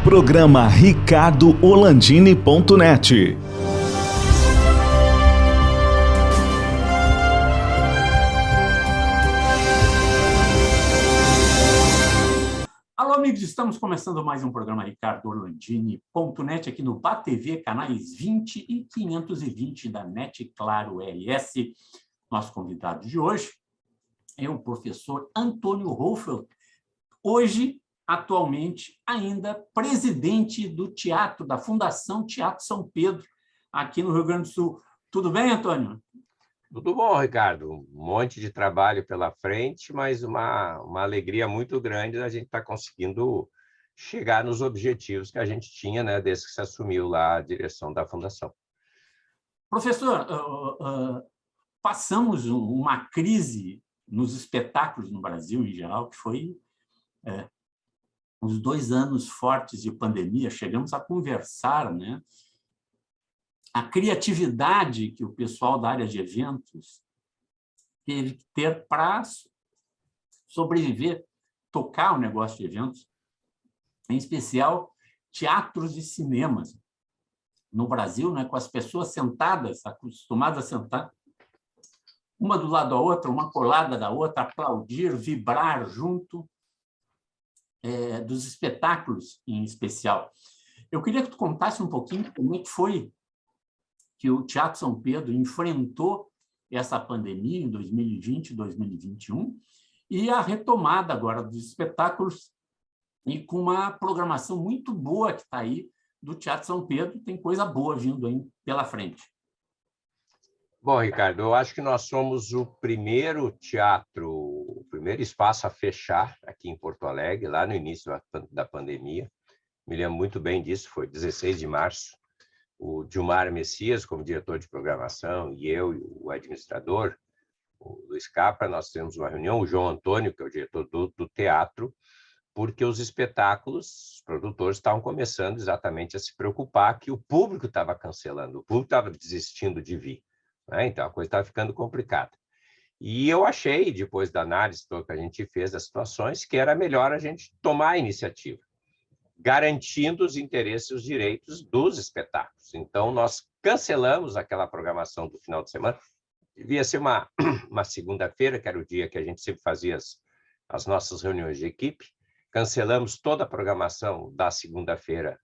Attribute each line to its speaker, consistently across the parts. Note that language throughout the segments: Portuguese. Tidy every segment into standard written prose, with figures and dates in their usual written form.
Speaker 1: Programa ricardo-olandini.net.
Speaker 2: Alô, amigos, estamos começando mais um programa ricardo-olandini.net aqui no BATV, canais 20 e 520 da NET Claro RS. Nosso convidado de hoje é o professor Antônio Hoffel, hoje, atualmente, ainda presidente do teatro, da Fundação Teatro São Pedro, aqui no Rio Grande do Sul. Tudo bem, Antônio?
Speaker 3: Tudo bom, Ricardo. Um monte de trabalho pela frente, mas uma alegria muito grande a gente estar conseguindo chegar nos objetivos que a gente tinha, né, desde que se assumiu lá a direção da Fundação.
Speaker 2: Professor, passamos uma crise nos espetáculos no Brasil, em geral, que foi os 2 anos fortes de pandemia. Chegamos a conversar, né? A criatividade que o pessoal da área de eventos teve que ter para sobreviver, tocar o negócio de eventos, em especial teatros e cinemas. No Brasil, né, com as pessoas sentadas, acostumadas a sentar, uma do lado da outra, uma colada da outra, aplaudir, vibrar junto dos espetáculos em especial. Eu queria que tu contasse um pouquinho como é que foi que o Teatro São Pedro enfrentou essa pandemia em 2020 e 2021 e a retomada agora dos espetáculos e com uma programação muito boa que está aí do Teatro São Pedro. Tem coisa boa vindo aí pela frente.
Speaker 3: Bom, Ricardo, eu acho que nós somos o primeiro teatro, o primeiro espaço a fechar aqui em Porto Alegre, lá no início da pandemia. Me lembro muito bem disso, foi 16 de março. O Gilmar Messias, como diretor de programação, e eu, e o administrador, o Luiz Capra, nós temos uma reunião, o João Antônio, que é o diretor do teatro, porque os espetáculos, os produtores estavam começando exatamente a se preocupar que o público estava cancelando, o público estava desistindo de vir, né? Então a coisa estava ficando complicada. E eu achei, depois da análise toda que a gente fez das situações, que era melhor a gente tomar a iniciativa, garantindo os interesses e os direitos dos espetáculos. Então, nós cancelamos aquela programação do final de semana. Devia ser uma segunda-feira, que era o dia que a gente sempre fazia as nossas reuniões de equipe. Cancelamos toda a programação da segunda-feira,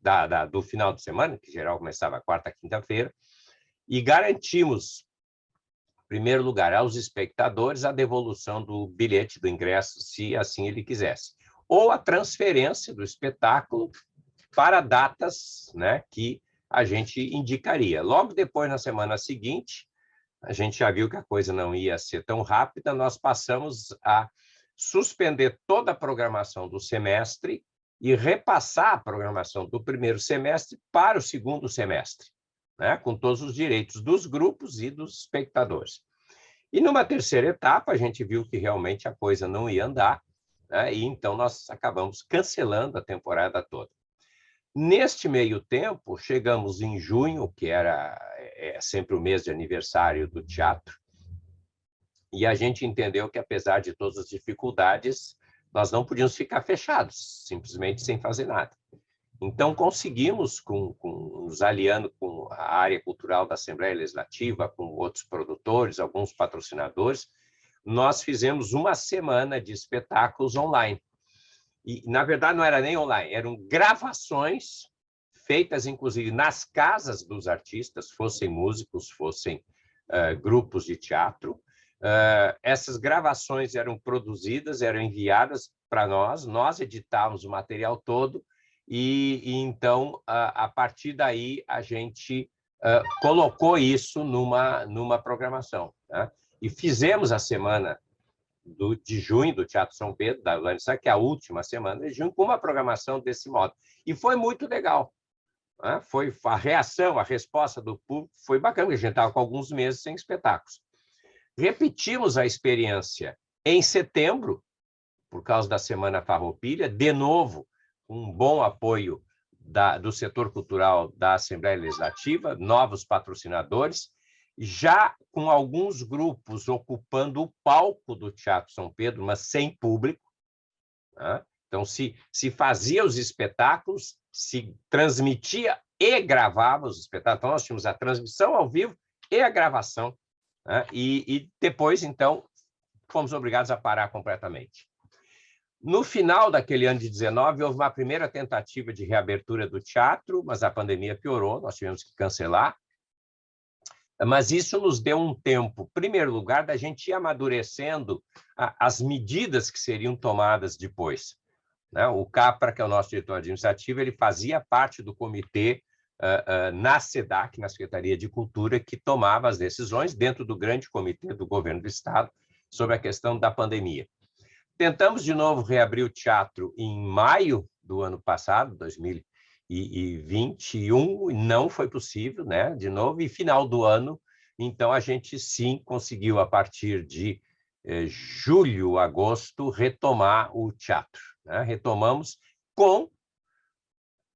Speaker 3: do final de semana, que em geral começava quarta, quinta-feira, e garantimos, em primeiro lugar, aos espectadores a devolução do bilhete, do ingresso, se assim ele quisesse, ou a transferência do espetáculo para datas, né, que a gente indicaria. Logo depois, na semana seguinte, a gente já viu que a coisa não ia ser tão rápida, nós passamos a suspender toda a programação do semestre e repassar a programação do primeiro semestre para o segundo semestre, né, com todos os direitos dos grupos e dos espectadores. E numa terceira etapa, a gente viu que realmente a coisa não ia andar, e então nós acabamos cancelando a temporada toda. Neste meio tempo, chegamos em junho, que é sempre o mês de aniversário do teatro, e a gente entendeu que, apesar de todas as dificuldades, nós não podíamos ficar fechados, simplesmente sem fazer nada. Então, conseguimos, nos aliando com a área cultural da Assembleia Legislativa, com outros produtores, alguns patrocinadores, nós fizemos uma semana de espetáculos online. E, na verdade, não era nem online, eram gravações feitas, inclusive, nas casas dos artistas, fossem músicos, fossem grupos de teatro. Essas gravações eram produzidas, eram enviadas para nós editávamos o material todo, e então, a partir daí, a gente colocou isso numa programação, né? E fizemos a semana de junho do Teatro São Pedro, da Ulanissa, que é a última semana de junho, com uma programação desse modo. E foi muito legal, né? Foi a reação, a resposta do público foi bacana, porque a gente estava com alguns meses sem espetáculos. Repetimos a experiência em setembro, por causa da Semana Farroupilha, de novo, com um bom apoio do setor cultural da Assembleia Legislativa, novos patrocinadores, já com alguns grupos ocupando o palco do Teatro São Pedro, mas sem público, né? Então, se fazia os espetáculos, se transmitia e gravava os espetáculos. Então, nós tínhamos a transmissão ao vivo e a gravação, né? E depois, então, fomos obrigados a parar completamente. No final daquele ano de 19, houve uma primeira tentativa de reabertura do teatro, mas a pandemia piorou, nós tivemos que cancelar. Mas isso nos deu um tempo, em primeiro lugar, da gente ir amadurecendo as medidas que seriam tomadas depois, né? O Capra, que é o nosso diretor administrativo, ele fazia parte do comitê na SEDAC, na Secretaria de Cultura, que tomava as decisões dentro do grande comitê do governo do Estado sobre a questão da pandemia. Tentamos de novo reabrir o teatro em maio do ano passado, 2021, e não foi possível, né? De novo, e final do ano, então a gente sim conseguiu, a partir de julho, agosto, retomar o teatro, né? Retomamos com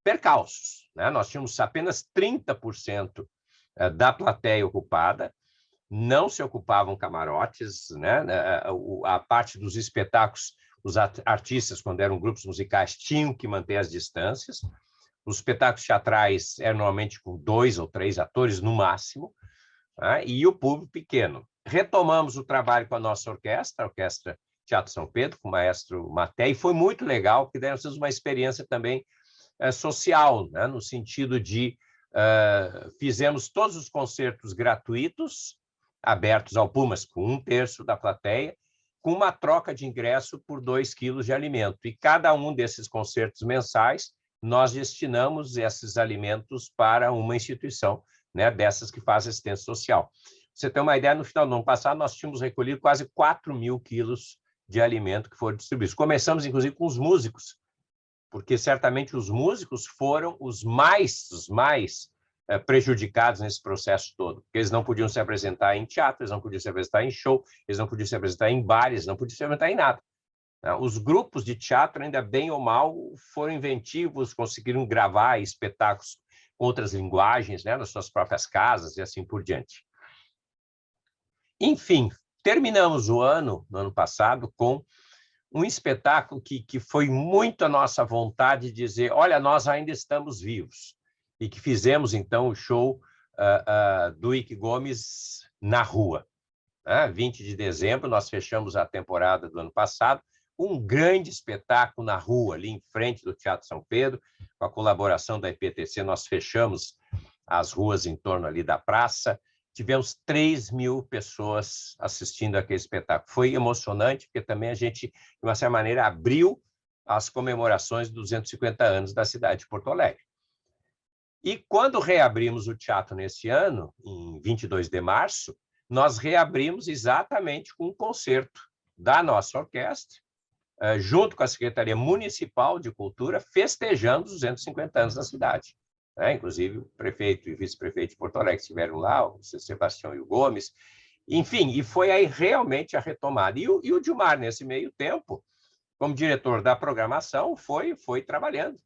Speaker 3: percalços, né? Nós tínhamos apenas 30% da plateia ocupada, não se ocupavam camarotes, né? A parte dos espetáculos, os artistas, quando eram grupos musicais, tinham que manter as distâncias. Os espetáculos teatrais eram normalmente com 2 ou 3 atores no máximo, né? E o público pequeno. Retomamos o trabalho com a nossa orquestra, a Orquestra Teatro São Pedro, com o maestro Maté, e foi muito legal, porque nós tivemos uma experiência também social, né? No sentido de fizemos todos os concertos gratuitos, abertos ao público, mas com 1/3 da plateia, com uma troca de ingresso por 2 quilos de alimento. E cada um desses concertos mensais, nós destinamos esses alimentos para uma instituição, né, dessas que faz assistência social. Pra você ter uma ideia, no final do ano passado, nós tínhamos recolhido quase 4.000 quilos de alimento que foram distribuídos. Começamos, inclusive, com os músicos, porque certamente os músicos foram os mais prejudicados nesse processo todo, porque eles não podiam se apresentar em teatro, eles não podiam se apresentar em show, eles não podiam se apresentar em bares, não podiam se apresentar em nada. Os grupos de teatro, ainda bem ou mal, foram inventivos, conseguiram gravar espetáculos com outras linguagens, né, nas suas próprias casas e assim por diante. Enfim, terminamos o ano, no ano passado, com um espetáculo que foi muito a nossa vontade de dizer, olha, nós ainda estamos vivos. E que fizemos, então, o show do Ike Gomes na rua. 20 de dezembro, nós fechamos a temporada do ano passado, um grande espetáculo na rua, ali em frente do Teatro São Pedro, com a colaboração da IPTC, nós fechamos as ruas em torno ali da praça, tivemos 3.000 pessoas assistindo aquele espetáculo. Foi emocionante, porque também a gente, de uma certa maneira, abriu as comemorações dos 250 anos da cidade de Porto Alegre. E quando reabrimos o teatro nesse ano, em 22 de março, nós reabrimos exatamente com um concerto da nossa orquestra, junto com a Secretaria Municipal de Cultura, festejando os 250 anos da cidade. Inclusive, o prefeito e vice-prefeito de Porto Alegre estiveram lá, o Sebastião e o Gomes. Enfim, e foi aí realmente a retomada. E o Dilmar, nesse meio tempo, como diretor da programação, foi trabalhando,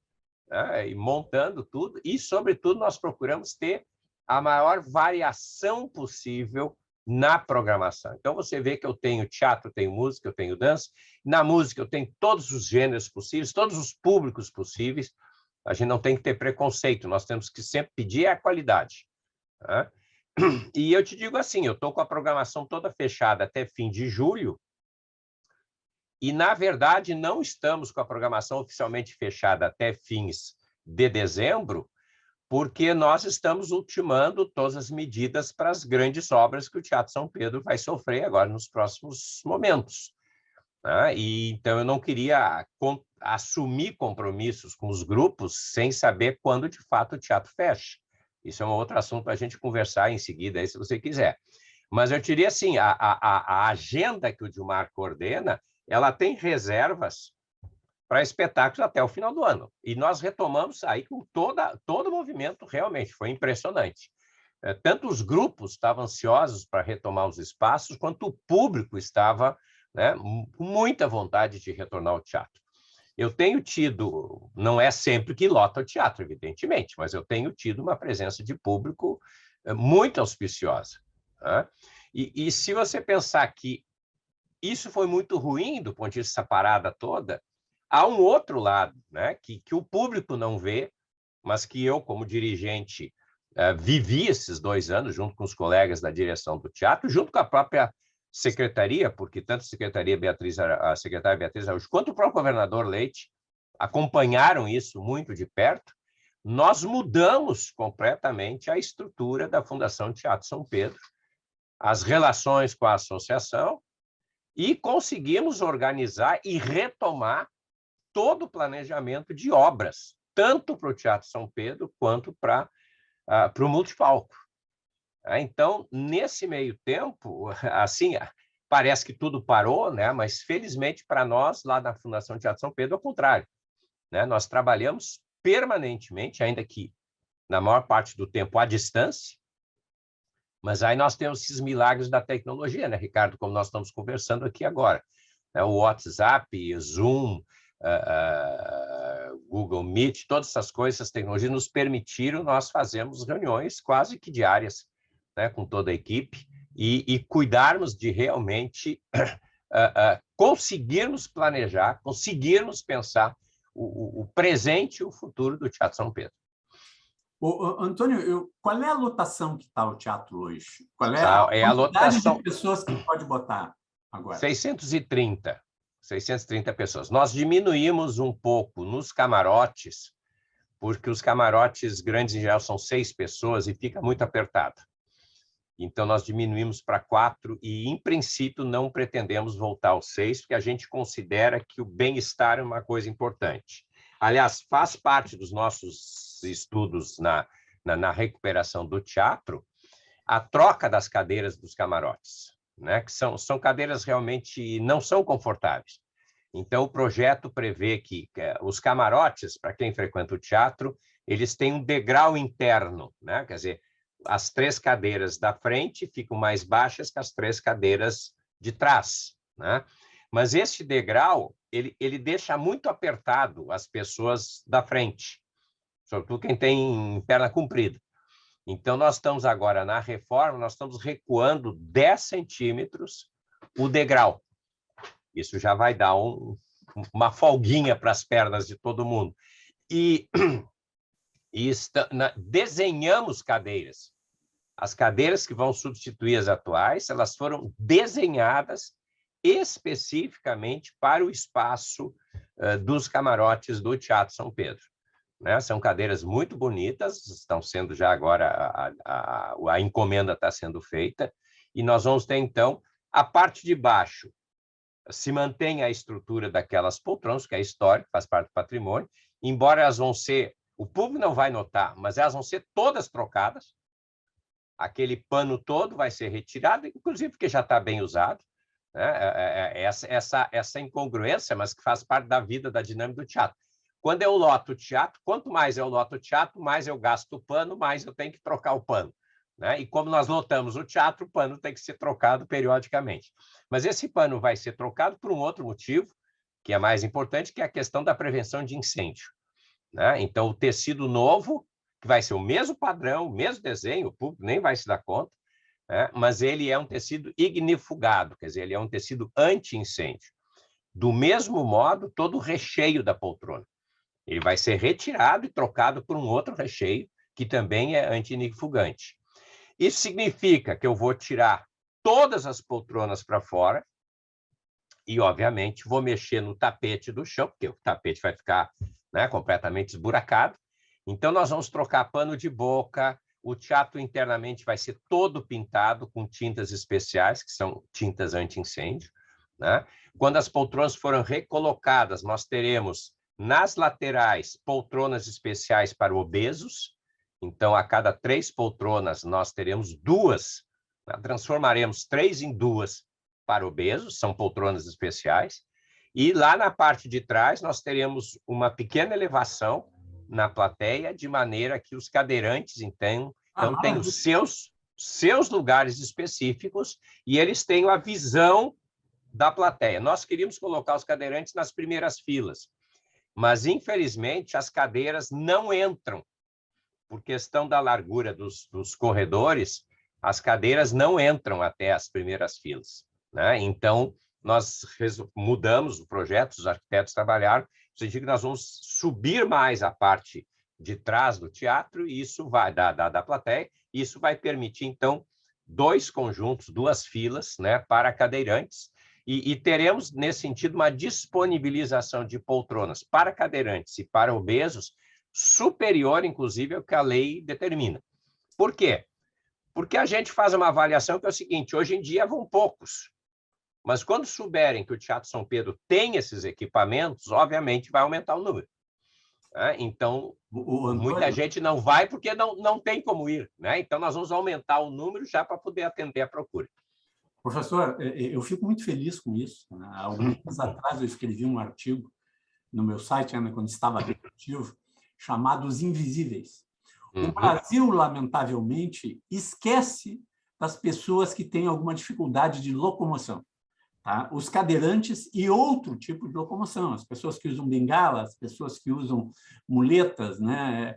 Speaker 3: e montando tudo, e, sobretudo, nós procuramos ter a maior variação possível na programação. Então, você vê que eu tenho teatro, eu tenho música, eu tenho dança. Na música, eu tenho todos os gêneros possíveis, todos os públicos possíveis. A gente não tem que ter preconceito, nós temos que sempre pedir a qualidade. E eu te digo assim, eu estou com a programação toda fechada até fim de julho, e, na verdade, não estamos com a programação oficialmente fechada até fins de dezembro, porque nós estamos ultimando todas as medidas para as grandes obras que o Teatro São Pedro vai sofrer agora nos próximos momentos. E, então, eu não queria assumir compromissos com os grupos sem saber quando, de fato, o teatro fecha. Isso é um outro assunto para a gente conversar em seguida, aí, se você quiser. Mas eu diria assim, a agenda que o Dilmar coordena, ela tem reservas para espetáculos até o final do ano. E nós retomamos aí com todo o movimento, realmente, foi impressionante. Tanto os grupos estavam ansiosos para retomar os espaços, quanto o público estava, né, com muita vontade de retornar ao teatro. Eu tenho tido, não é sempre que lota o teatro, evidentemente, mas eu tenho tido uma presença de público muito auspiciosa. E se você pensar que isso foi muito ruim do ponto de vista dessa parada toda, há um outro lado, né, que o público não vê, mas que eu, como dirigente, vivi esses 2 anos, junto com os colegas da direção do teatro, junto com a própria secretaria, porque tanto a secretaria a secretária Beatriz Araújo, quanto o próprio governador Leite acompanharam isso muito de perto. Nós mudamos completamente a estrutura da Fundação Teatro São Pedro, as relações com a associação, e conseguimos organizar e retomar todo o planejamento de obras, tanto para o Teatro São Pedro quanto para o Multipalco. Então, nesse meio tempo, assim, parece que tudo parou, né? Mas, felizmente, para nós, lá na Fundação Teatro São Pedro, é o contrário, né? Nós trabalhamos permanentemente, ainda que na maior parte do tempo à distância, mas aí nós temos esses milagres da tecnologia, né, Ricardo, como nós estamos conversando aqui agora. O WhatsApp, Zoom, Google Meet, todas essas coisas, essas tecnologias nos permitiram, nós fazemos reuniões quase que diárias, né, com toda a equipe, e cuidarmos de realmente conseguirmos planejar, conseguirmos pensar o presente e o futuro do Teatro São Pedro.
Speaker 2: Antônio, qual é a lotação que está o teatro hoje? Qual é a
Speaker 3: quantidade
Speaker 2: lotação de pessoas que pode botar agora?
Speaker 3: 630 pessoas. Nós diminuímos um pouco nos camarotes, porque os camarotes grandes, em geral, são 6 pessoas e fica muito apertado. Então, nós diminuímos para 4 e, em princípio, não pretendemos voltar aos 6, porque a gente considera que o bem-estar é uma coisa importante. Aliás, faz parte dos nossos estudos na recuperação do teatro a troca das cadeiras dos camarotes, né? Que são cadeiras realmente não são confortáveis. Então, o projeto prevê que os camarotes, para quem frequenta o teatro, eles têm um degrau interno, né? Quer dizer, as 3 cadeiras da frente ficam mais baixas que as 3 cadeiras de trás, né? Mas esse degrau, ele deixa muito apertado as pessoas da frente, sobretudo quem tem perna comprida. Então, nós estamos agora na reforma, nós estamos recuando 10 centímetros o degrau. Isso já vai dar uma folguinha para as pernas de todo mundo. E desenhamos cadeiras. As cadeiras que vão substituir as atuais, elas foram desenhadas especificamente para o espaço dos camarotes do Teatro São Pedro. Né? São cadeiras muito bonitas, estão sendo já agora, a encomenda está sendo feita, e nós vamos ter, então, a parte de baixo, se mantém a estrutura daquelas poltronas, que é histórico, faz parte do patrimônio, embora elas vão ser, o público não vai notar, mas elas vão ser todas trocadas, aquele pano todo vai ser retirado, inclusive porque já está bem usado, né? Essa incongruência, mas que faz parte da vida, da dinâmica do teatro. Quando eu loto o teatro, quanto mais eu loto o teatro, mais eu gasto o pano, mais eu tenho que trocar o pano, né? E como nós lotamos o teatro, o pano tem que ser trocado periodicamente. Mas esse pano vai ser trocado por um outro motivo, que é mais importante, que é a questão da prevenção de incêndio, né? Então, o tecido novo, que vai ser o mesmo padrão, o mesmo desenho, o público nem vai se dar conta, né? Mas ele é um tecido ignifugado, quer dizer, ele é um tecido anti-incêndio. Do mesmo modo, todo o recheio da poltrona. Ele vai ser retirado e trocado por um outro recheio, que também é anti-ignifugante. Isso significa que eu vou tirar todas as poltronas para fora e, obviamente, vou mexer no tapete do chão, porque o tapete vai ficar, né, completamente esburacado. Então, nós vamos trocar pano de boca, o teatro internamente vai ser todo pintado com tintas especiais, que são tintas anti-incêndio, né? Quando as poltronas foram recolocadas, nós teremos nas laterais poltronas especiais para obesos. Então, a cada 3 poltronas, nós teremos 2, né? Transformaremos 3 em 2 para obesos, são poltronas especiais. E lá na parte de trás, nós teremos uma pequena elevação na plateia, de maneira que os cadeirantes, então têm os seus lugares específicos e eles têm a visão da plateia. Nós queríamos colocar os cadeirantes nas primeiras filas, mas, infelizmente, as cadeiras não entram. Por questão da largura dos corredores, as cadeiras não entram até as primeiras filas, né? Então, nós mudamos o projeto, os arquitetos trabalharam, no sentido que nós vamos subir mais a parte de trás do teatro, e isso vai da plateia, e isso vai permitir, então, 2 conjuntos, 2 filas, né, para cadeirantes, e teremos, nesse sentido, uma disponibilização de poltronas para cadeirantes e para obesos superior, inclusive, ao que a lei determina. Por quê? Porque a gente faz uma avaliação que é o seguinte: hoje em dia vão poucos, mas quando souberem que o Teatro São Pedro tem esses equipamentos, obviamente vai aumentar o número. Né? Então, muita gente não vai porque não tem como ir. Né? Então, nós vamos aumentar o número já para poder atender a procura.
Speaker 2: Professor, eu fico muito feliz com isso. Há alguns anos atrás eu escrevi um artigo no meu site, ainda quando estava ativo, chamado Os Invisíveis. O Brasil, lamentavelmente, esquece das pessoas que têm alguma dificuldade de locomoção. Tá? Os cadeirantes e outro tipo de locomoção, as pessoas que usam bengala, as pessoas que usam muletas, né?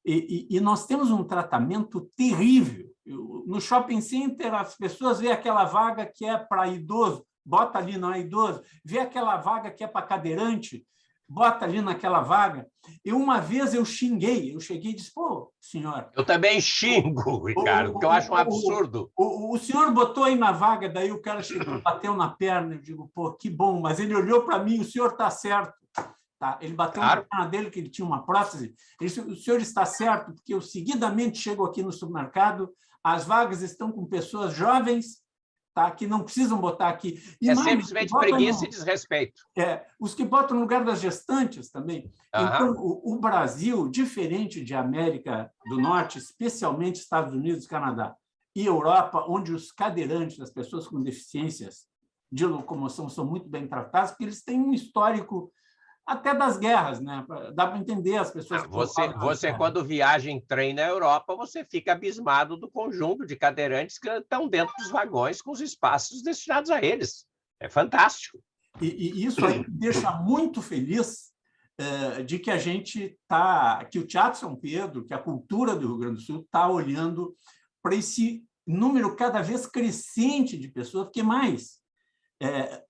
Speaker 2: E nós temos um tratamento terrível. No shopping center, as pessoas veem aquela vaga que é para idoso, bota ali, não é idoso, vê aquela vaga que é para cadeirante, bota ali naquela vaga. Uma vez eu xinguei, eu cheguei e disse: pô, senhor...
Speaker 3: Eu também xingo, Ricardo, porque eu acho um absurdo.
Speaker 2: O senhor botou aí na vaga, daí o cara chegou, bateu na perna, eu digo: pô, que bom, mas ele olhou para mim: o senhor está certo. Tá? Ele bateu na perna dele, que ele tinha uma prótese. Ele disse: o senhor está certo, porque eu seguidamente chego aqui no supermercado, as vagas estão com pessoas jovens, tá? Que não precisam botar aqui. E mais,
Speaker 3: simplesmente preguiça e desrespeito.
Speaker 2: Os que botam no lugar das gestantes também. Então, o Brasil, diferente de América do Norte, especialmente Estados Unidos, Canadá e Europa, onde os cadeirantes, as pessoas com deficiências de locomoção, são muito bem tratados, porque eles têm um histórico até das guerras, né? Dá para entender as pessoas.
Speaker 3: Você quando viaja em trem na Europa, você fica abismado do conjunto de cadeirantes que estão dentro dos vagões com os espaços destinados a eles. É fantástico.
Speaker 2: E isso aí me deixa muito feliz de que que o Teatro São Pedro, que a cultura do Rio Grande do Sul está olhando para esse número cada vez crescente de pessoas, porque mais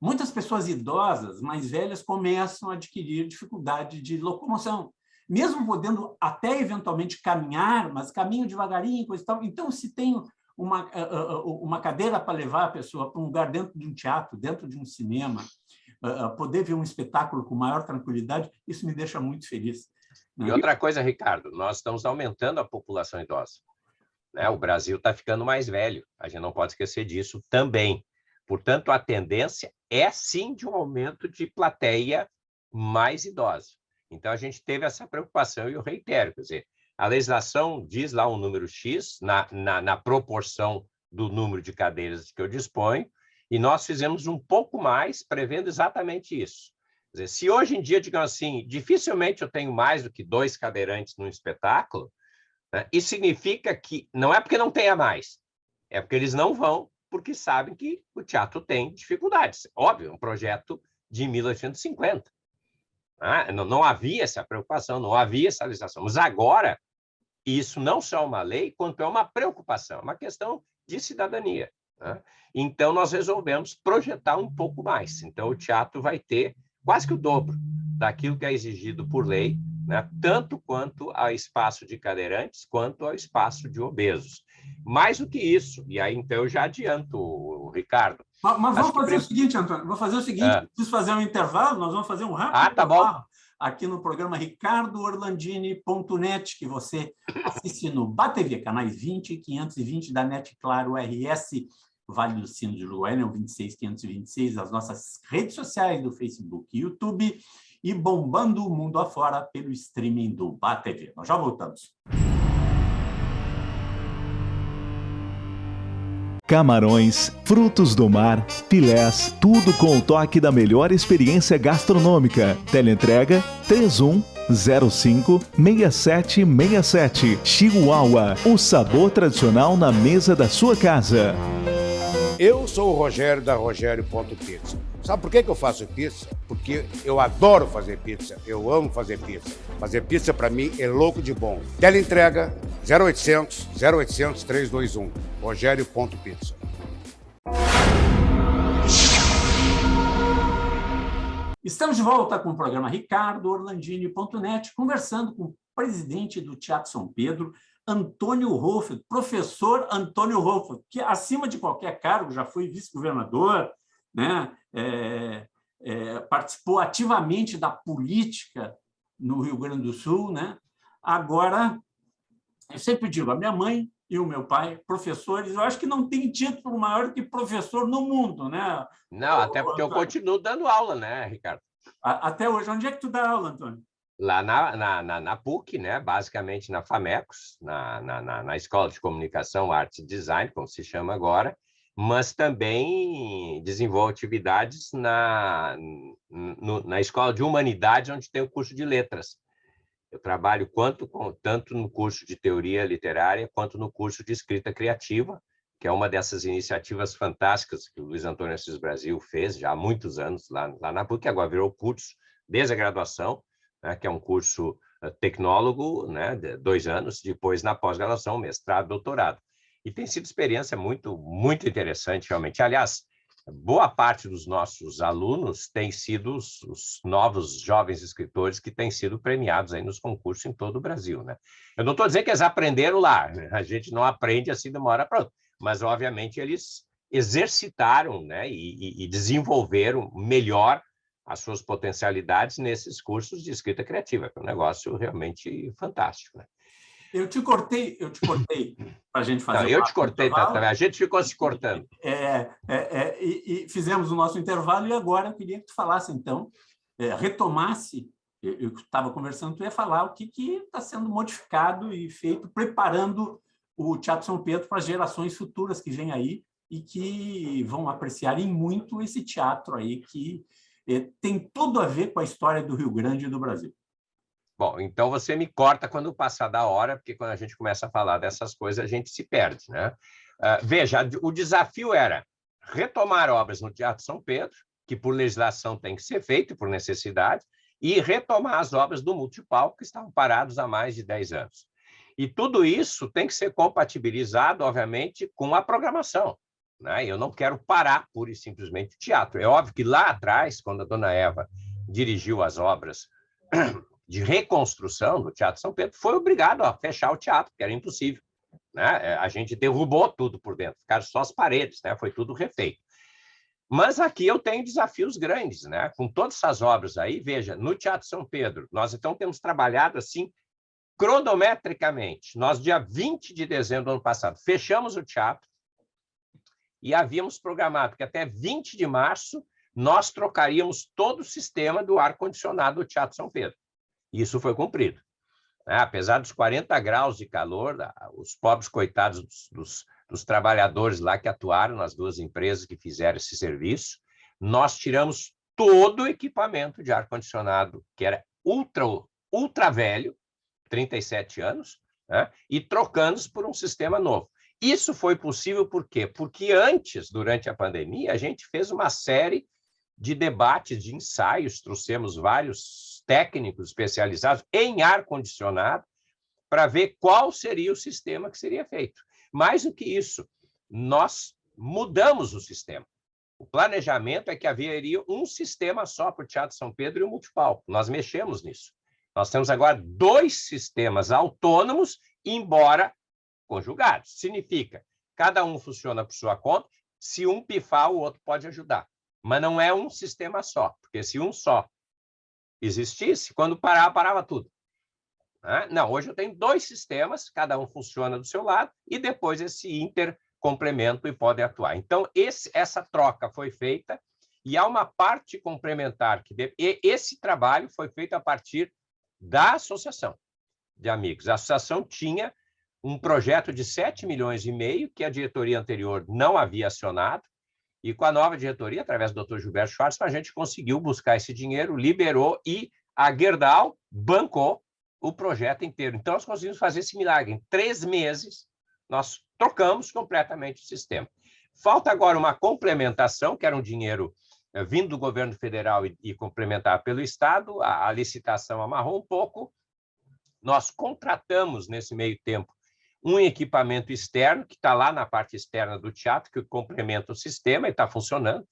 Speaker 2: muitas pessoas idosas, mais velhas, começam a adquirir dificuldade de locomoção, mesmo podendo até eventualmente caminhar, mas caminham devagarinho, coisa e tal. Então, se tem uma cadeira para levar a pessoa para um lugar dentro de um teatro, dentro de um cinema, poder ver um espetáculo com maior tranquilidade, isso me deixa muito feliz.
Speaker 3: E outra coisa, Ricardo, nós estamos aumentando a população idosa. Né? O Brasil está ficando mais velho, a gente não pode esquecer disso também. Portanto, a tendência é, sim, de um aumento de plateia mais idosa. Então, a gente teve essa preocupação, e eu reitero, quer dizer, a legislação diz lá um número X, na proporção do número de cadeiras que eu disponho, e nós fizemos um pouco mais, prevendo exatamente isso. Quer dizer, se hoje em dia, digamos assim, dificilmente eu tenho mais do que 2 cadeirantes num espetáculo, né, isso significa que não é porque não tenha mais, é porque eles não vão, porque sabem que o teatro tem dificuldades. Óbvio, um projeto de 1850. Não havia essa preocupação, não havia essa legislação. Mas agora, isso não só é uma lei, quanto é uma preocupação, é uma questão de cidadania. Né? Então, nós resolvemos projetar um pouco mais. Então, o teatro vai ter quase que o dobro daquilo que é exigido por lei, né? Tanto quanto ao espaço de cadeirantes, quanto ao espaço de obesos. Mais do que isso, e aí então eu já adianto, Ricardo.
Speaker 2: Mas vamos fazer o seguinte, Antônio, preciso fazer um intervalo, nós vamos fazer um rápido
Speaker 3: intervalo
Speaker 2: bom. Aqui no programa ricardoorlandini.net, que você assiste no BATV, canais 20 e 520 da NET Claro RS, Vale do Sino de Uruguaiana, 26526, as nossas redes sociais do Facebook e YouTube, e bombando o mundo afora pelo streaming do BATV. Nós já voltamos.
Speaker 1: Camarões, frutos do mar, filés, tudo com o toque da melhor experiência gastronômica. Teleentrega 3105-6767. Chihuahua, o sabor tradicional na mesa da sua casa.
Speaker 4: Eu sou o Rogério da Rogério.pizza. Sabe por que eu faço pizza? Porque eu adoro fazer pizza, eu amo fazer pizza. Fazer pizza para mim é louco de bom. Teleentrega 0800 321. Rogério.pizza.
Speaker 2: Estamos de volta com o programa Ricardo Orlandini.net, conversando com o presidente do Teatro São Pedro, Antônio Hofer, professor Antônio Hofer, que, acima de qualquer cargo, já foi vice-governador, né? Participou ativamente da política no Rio Grande do Sul, né? Agora, eu sempre digo, a minha mãe e o meu pai, professores, eu acho que não tem título maior do que professor no mundo, né?
Speaker 3: Não, até porque eu continuo dando aula, né, Ricardo?
Speaker 2: Até hoje. Onde é que tu dá aula, Antônio?
Speaker 3: Lá na PUC, né? Basicamente na FAMECOS, na Escola de Comunicação, Arte e Design, como se chama agora, mas também desenvolvo atividades na Escola de Humanidades, onde tem o curso de Letras. Eu trabalho tanto no curso de Teoria Literária, quanto no curso de Escrita Criativa, que é uma dessas iniciativas fantásticas que o Luiz Antônio Assis Brasil fez já há muitos anos lá na PUC, que agora virou curso desde a graduação, né, que é um curso tecnólogo, né, de 2 anos, depois na pós-graduação, mestrado, doutorado. E tem sido experiência muito, muito interessante, realmente. Aliás, boa parte dos nossos alunos têm sido os novos jovens escritores que têm sido premiados aí nos concursos em todo o Brasil, né? Eu não estou dizendo que eles aprenderam lá, né? A gente não aprende assim de uma hora para outra, mas, obviamente, eles exercitaram, né, e desenvolveram melhor as suas potencialidades nesses cursos de escrita criativa, que é um negócio realmente fantástico, né?
Speaker 2: Eu te cortei para a gente fazer.
Speaker 3: Não, eu te cortei também, a gente ficou se cortando.
Speaker 2: E fizemos o nosso intervalo, e agora eu queria que tu falasse, então, retomasse, eu estava conversando, tu ia falar o que está sendo modificado e feito, preparando o Teatro São Pedro para as gerações futuras que vêm aí e que vão apreciar em muito esse teatro aí, que tem tudo a ver com a história do Rio Grande e do Brasil.
Speaker 3: Bom, então você me corta quando passar da hora, porque quando a gente começa a falar dessas coisas, a gente se perde, né? Veja, o desafio era retomar obras no Teatro São Pedro, que por legislação tem que ser feito, por necessidade, e retomar as obras do multipalco, que estavam parados há mais de 10 anos. E tudo isso tem que ser compatibilizado, obviamente, com a programação, né? Eu não quero parar pura e simplesmente o teatro. É óbvio que lá atrás, quando a dona Eva dirigiu as obras de reconstrução do Teatro São Pedro, foi obrigado a fechar o teatro, porque era impossível, né? A gente derrubou tudo por dentro, ficaram só as paredes, né? Foi tudo refeito. Mas aqui eu tenho desafios grandes, né? Com todas essas obras aí, veja, no Teatro São Pedro, nós então temos trabalhado assim, cronometricamente. Nós, dia 20 de dezembro do ano passado, fechamos o teatro e havíamos programado que até 20 de março nós trocaríamos todo o sistema do ar-condicionado do Teatro São Pedro. Isso foi cumprido, né? Apesar dos 40 graus de calor, os pobres coitados dos trabalhadores lá que atuaram nas 2 empresas que fizeram esse serviço, nós tiramos todo o equipamento de ar-condicionado, que era ultra velho, 37 anos, né? E trocamos por um sistema novo. Isso foi possível por quê? Porque antes, durante a pandemia, a gente fez uma série de debates, de ensaios, trouxemos vários técnicos especializados em ar-condicionado para ver qual seria o sistema que seria feito. Mais do que isso, nós mudamos o sistema. O planejamento é que haveria um sistema só para o Teatro São Pedro e o multipalco. Nós mexemos nisso. Nós temos agora 2 sistemas autônomos, embora conjugados. Significa, cada um funciona por sua conta, se um pifar, o outro pode ajudar. Mas não é um sistema só, porque se um só existisse, quando parava tudo. Não, hoje eu tenho 2 sistemas, cada um funciona do seu lado, e depois esse intercomplemento e pode atuar. Então, essa troca foi feita, e há uma parte complementar, e esse trabalho foi feito a partir da associação de amigos. A associação tinha um projeto de 7,5 milhões, que a diretoria anterior não havia acionado, e com a nova diretoria, através do Dr. Gilberto Schwartzman, a gente conseguiu buscar esse dinheiro, liberou, e a Gerdau bancou o projeto inteiro. Então, nós conseguimos fazer esse milagre. Em 3 meses, nós trocamos completamente o sistema. Falta agora uma complementação, que era um dinheiro vindo do governo federal e complementar pelo Estado. A licitação amarrou um pouco. Nós contratamos, nesse meio tempo, um equipamento externo, que está lá na parte externa do teatro, que complementa o sistema e está funcionando.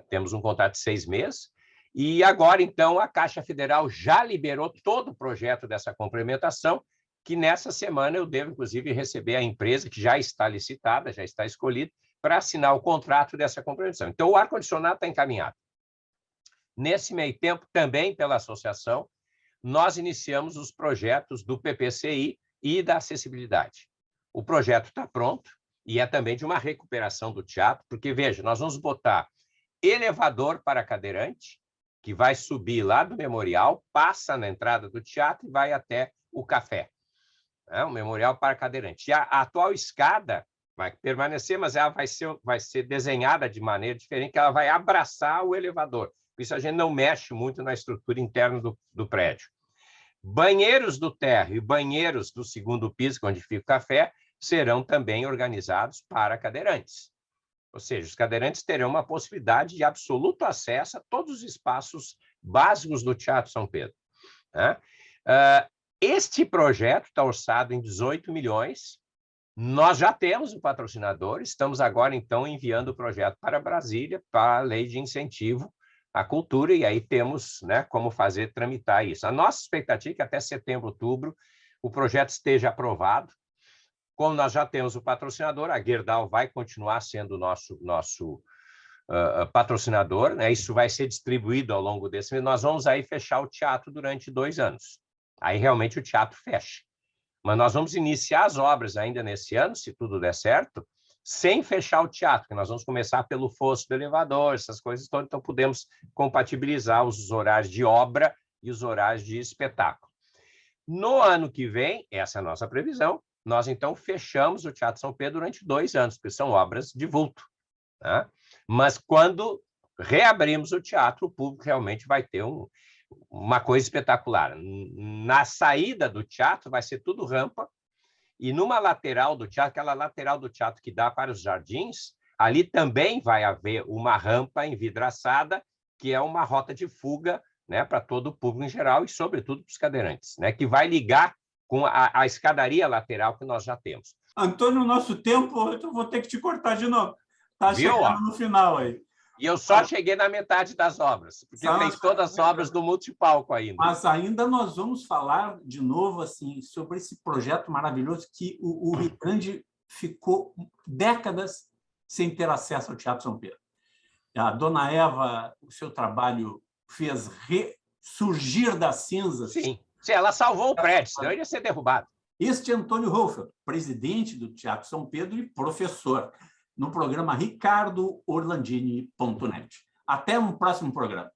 Speaker 3: Temos um contrato de 6 meses. E agora, então, a Caixa Federal já liberou todo o projeto dessa complementação, que nessa semana eu devo, inclusive, receber a empresa, que já está licitada, já está escolhida, para assinar o contrato dessa complementação. Então, o ar-condicionado está encaminhado. Nesse meio tempo, também pela associação, nós iniciamos os projetos do PPCI e da acessibilidade. O projeto está pronto e é também de uma recuperação do teatro, porque, veja, nós vamos botar elevador para cadeirante, que vai subir lá do memorial, passa na entrada do teatro e vai até o café. O memorial para cadeirante. E a atual escada vai permanecer, mas ela vai ser desenhada de maneira diferente, que ela vai abraçar o elevador. Por isso a gente não mexe muito na estrutura interna do prédio. Banheiros do térreo e banheiros do segundo piso, onde fica o café, serão também organizados para cadeirantes. Ou seja, os cadeirantes terão uma possibilidade de absoluto acesso a todos os espaços básicos do Teatro São Pedro. Este projeto está orçado em 18 milhões. Nós já temos o patrocinador, estamos agora, então, enviando o projeto para Brasília, para a Lei de Incentivo à Cultura, e aí temos, né, como tramitar isso. A nossa expectativa é que até setembro, outubro, o projeto esteja aprovado. Como nós já temos o patrocinador, a Gerdau vai continuar sendo o nosso patrocinador, né? Isso vai ser distribuído ao longo desse mês. Nós vamos aí fechar o teatro durante 2 anos. Aí realmente o teatro fecha. Mas nós vamos iniciar as obras ainda nesse ano, se tudo der certo, sem fechar o teatro, que nós vamos começar pelo fosso do elevador, essas coisas todas, então podemos compatibilizar os horários de obra e os horários de espetáculo. No ano que vem, essa é a nossa previsão, nós então fechamos o Teatro São Pedro durante 2 anos, porque são obras de vulto. Né? Mas quando reabrimos o teatro, o público realmente vai ter uma coisa espetacular. Na saída do teatro vai ser tudo rampa, e numa lateral do teatro, aquela lateral do teatro que dá para os jardins, ali também vai haver uma rampa envidraçada, que é uma rota de fuga, né, para todo o público em geral e, sobretudo, para os cadeirantes, né, que vai ligar com a escadaria lateral que nós já temos.
Speaker 2: Antônio, no nosso tempo, eu vou ter que te cortar de novo. Está chegando no final aí.
Speaker 3: E eu só cheguei na metade das obras, porque tem todas as obras do multipalco ainda.
Speaker 2: Mas ainda nós vamos falar de novo assim, sobre esse projeto maravilhoso que o Rio Grande ficou décadas sem ter acesso ao Teatro São Pedro. A dona Eva, o seu trabalho fez ressurgir das cinzas.
Speaker 3: Sim, ela salvou o prédio, senão ele ia ser derrubado.
Speaker 2: Este é Antônio Hohlfeld, presidente do Teatro São Pedro e professor, no programa ricardoorlandini.net. Até um próximo programa.